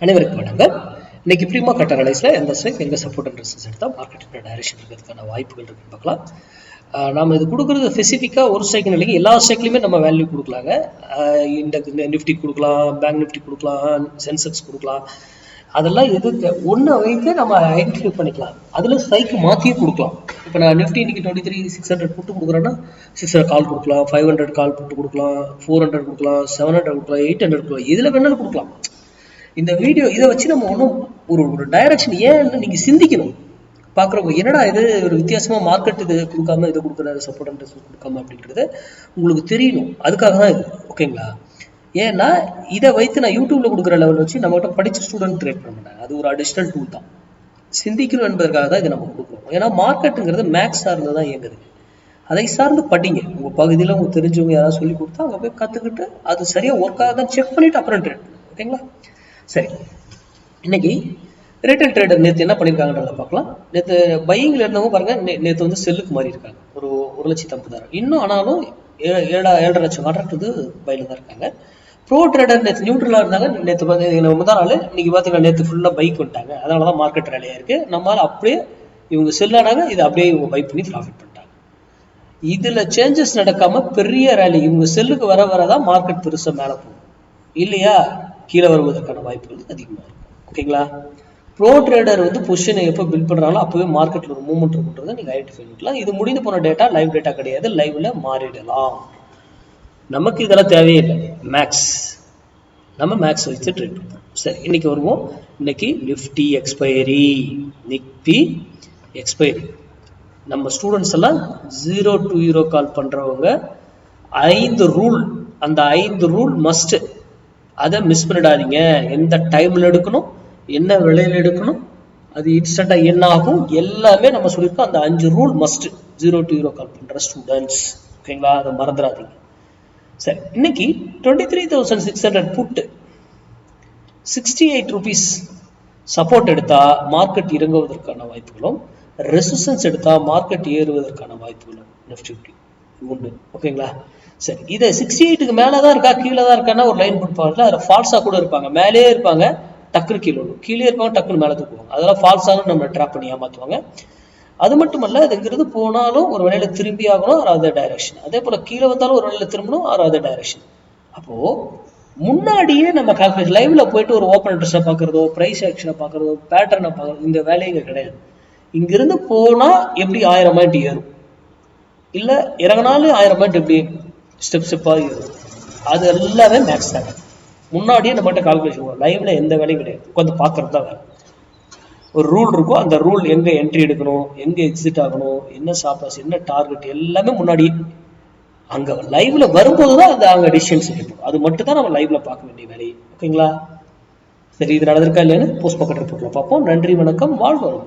அனைவருக்கும் வணக்கம். இன்னைக்கு ப்ரீமா கட் அனலைஸ்ல எந்த ஸ்ட்ரைக் எங்க சப்போர்ட் அண்ட் ரெசிஸ்டன்ஸ் எடுத்தா மார்க்கெட்டோட டைரக்ஷன் இருக்கிறதுக்கான வாய்ப்புகள் இருக்குன்னு பார்க்கலாம். நாம இது கொடுக்குறது ஸ்பெசிஃபிக்கா ஒரு ஸ்ட்ரைக்னு இல்லைங்க, எல்லா ஸ்ட்ரைக்லையுமே நம்ம வேல்யூ கொடுக்கலாங்க. இந்த நிஃப்டி கொடுக்கலாம், பேங்க் நிஃப்டி கொடுக்கலாம், சென்செக்ஸ் கொடுக்கலாம். அதெல்லாம் எதுக்கு ஒன்று வைத்து நம்ம ஐடென்டிஃபை பண்ணிக்கலாம். அதுல ஸ்ட்ரைக் மாற்றியும் கொடுக்கலாம். இப்போ நான் நிஃப்டி இன்னைக்கு 23,600 புட்டு கொடுக்குறேன்னா 600 கால் கொடுக்கலாம், 500 கால் புட்டு கொடுக்கலாம், 400 கொடுக்கலாம், 700 கொடுக்கலாம், 800 கொடுக்கலாம், எதுல வேணாலும் கொடுக்கலாம். இந்த வீடியோ இதை வச்சு நம்ம ஒன்றும் ஒரு டைரக்ஷன் ஏன்னு நீங்க சிந்திக்கணும். பாக்குறவங்க என்னடா இது ஒரு வித்தியாசமா மார்க்கெட் இது கொடுக்காம இதை கொடுக்குறாரு, சப்போர்ட் அண்ட் ரெசிஸ்டன்ஸ் கொடுக்காம அப்படின்றது உங்களுக்கு தெரியணும். அதுக்காக தான் இது, ஓகேங்களா? ஏன்னா இதை வைத்து நான் யூடியூப்ல கொடுக்குற லெவல் வச்சு நம்மகிட்ட படிச்ச ஸ்டூடெண்ட் ட்ரேட் பண்ண மாட்டாங்க. அது ஒரு அடிஷனல் டூல் தான். சிந்திக்கணும் என்பதற்காக தான் இதை நம்ம கொடுக்குறோம். ஏன்னா மார்க்கெட்டுங்கிறது மேக்ஸ் சார்ந்து தான் இயங்குது. அதை சார்ந்து படிங்க. உங்க பகுதியில் உங்களுக்கு தெரிஞ்சவங்க யாராவது சொல்லி கொடுத்தா அங்கே போய் கத்துக்கிட்டு அது சரியா ஒர்க் ஆகுதான்னு செக் பண்ணிட்டு அப்புறம் ட்ரேட் பண்ணுங்க, ஓகேங்களா? சரி, இன்னைக்கு ரீட்டைல் ட்ரேடர் நேற்று என்ன பண்ணியிருக்காங்கன்றத பார்க்கலாம். நேற்று பையிங்ல இருந்தவங்க பாருங்க, நேற்று வந்து செல்லுக்கு மாறி இருக்காங்க. ஒரு 1,50,000 இன்னும் ஆனாலும் 7.5 லட்சம் கான்ட்ராக்ட் வந்து பையில தான் இருக்காங்க. ப்ரோ ட்ரேடர் நேற்று நியூட்ரலா இருந்தாங்க. நேற்று பார்த்தீங்கன்னா முதல் நாள், இன்னைக்கு பார்த்தீங்கன்னா நேற்று ஃபுல்லாக பைக் வந்துட்டாங்க. அதனால தான் மார்க்கெட் ரேலியா இருக்கு. நம்மளால அப்படியே இவங்க செல்லானாங்க, இதை அப்படியே இவங்க பை பண்ணி ப்ராஃபிட் பண்ணிட்டாங்க. இதுல சேஞ்சஸ் நடக்காம பெரிய ரேலி இவங்க செல்லுக்கு வர வரதான் மார்க்கெட் பெருசா மேல போகும், இல்லையா கீழே வருவதற்கான வாய்ப்புகள் அதிகமாக இருக்கும், ஓகேங்களா? ப்ரோ ட்ரேடர் வந்து பொசிஷனை எப்போ பில்ட் பண்றாங்களோ அப்பவே மார்க்கெட்ல ஒரு மூவ்மெண்ட் இருக்குன்றதை நீங்க ஐடென்டிஃபை பண்ணிக்கலாம். இது முடிந்து போன டேட்டா லைவ் டேட்டா கிடையாது, லைவ்ல மாறிடலாம். நமக்கு இதெல்லாம் தேவையில்லை, மேக்ஸ். நம்ம மேக்ஸ் வச்சு ட்ரேட் பண்ணுவோம். சரி, இன்னைக்கு வருவோம். இன்னைக்கு நிஃப்டி எக்ஸ்பைரி, நிஃப்டி எக்ஸ்பைரி. நம்ம ஸ்டூடெண்ட்ஸ் எல்லாம் 0 to 0 கால் பண்றவங்க 5 ரூல், அந்த 5 ரூல் மஸ்ட். அதை மிஸ் பண்ணிடாதீங்க. எந்த டைம்ல எடுக்கணும், என்ன விலையில எடுக்கணும், அது இன்ஸ்டன்டா என்ன ஆகும், எல்லாமே நம்ம சொல்லியிருக்கோம். அந்த 5 ரூல் மஸ்ட் 0 to 0 கால் பண்ற ஸ்டூடெண்ட்ஸ், ஓகேங்களா? அதை மறந்துடாதீங்க. சரி, இன்னைக்கு 23,600 புட்டு 68 rupees சப்போர்ட் எடுத்தா மார்க்கெட் இறங்குவதற்கான வாய்ப்புகளும், ரெசிஸ்டன்ஸ் எடுத்தா மார்க்கெட் ஏறுவதற்கான வாய்ப்புகளும் நிஃப்டி உண்டு, ஓகேங்களா? சரி, இதை 68க்கு மேலதான் இருக்கா கீழே தான் இருக்கான்னா ஒரு லைன் போட்டுப்பாங்க. அதில் ஃபால்ஸா கூட இருப்பாங்க. மேலே இருப்பாங்க, டக்குனு கீழே விடும், கீழே இருப்பாங்க, டக்குனு மேலே தூக்குவாங்க. அதெல்லாம் ஃபால்ஸாக நம்ம ட்ராப் பண்ணி ஏமாத்துவாங்க. அது மட்டும் அல்ல, அதுங்கிறது போனாலும் ஒரு வேலையில திரும்பி ஆகணும், ஒரு அதர் டைரக்ஷன். அதே போல கீழே வந்தாலும் ஒரு வேலையில திரும்பணும், ஒரு அதர் டைரக்ஷன். அப்போ முன்னாடியே நம்ம கால்குலேஷன் லைவ்ல போயிட்டு ஒரு ஓப்பன் இன்ட்ரெஸ்ட்டை பார்க்கறதோ, பிரைஸ் ஆக்ஷனை பார்க்கறதோ, பேட்டர்னை பார்க்கறதோ, இந்த வேலைங்க கிடையாது. இங்கிருந்து போனா எப்படி 1000 பாயிண்ட் ஏறும், இல்ல இறங்கினாலும் 1000 பாயிண்ட் எப்படி ஸ்டெப் ஸ்டெப்பா ஏறும், அது எல்லாமே மேக்ஸ் தான். முன்னாடியே நம்மகிட்ட கால்குலேஷன், லைவ்ல எந்த வேலையும் கிடையாது, உட்காந்து பார்க்கறது தான் வேலை. ஒரு ரூல் இருக்கும், அந்த ரூல் எங்க என்ட்ரி எடுக்கணும், எங்க எக்ஸிட் ஆகணும், என்ன ஸ்டாப், என்ன டார்கெட், எல்லாமே முன்னாடி அங்க லைவ்ல வரும்போதுதான் அது அங்க டிசிஷன்ஸ் இருக்கும். அது மட்டும் தான் நம்ம லைவ்ல பார்க்க வேண்டிய வேலை, ஓகேங்களா? சரி, இது நடந்திருக்கா இல்லையான்னு போஸ்ட் பக்கெட் ரிப்போர்ட்ல பார்ப்போம். நன்றி, வணக்கம், வாழ்வோம்.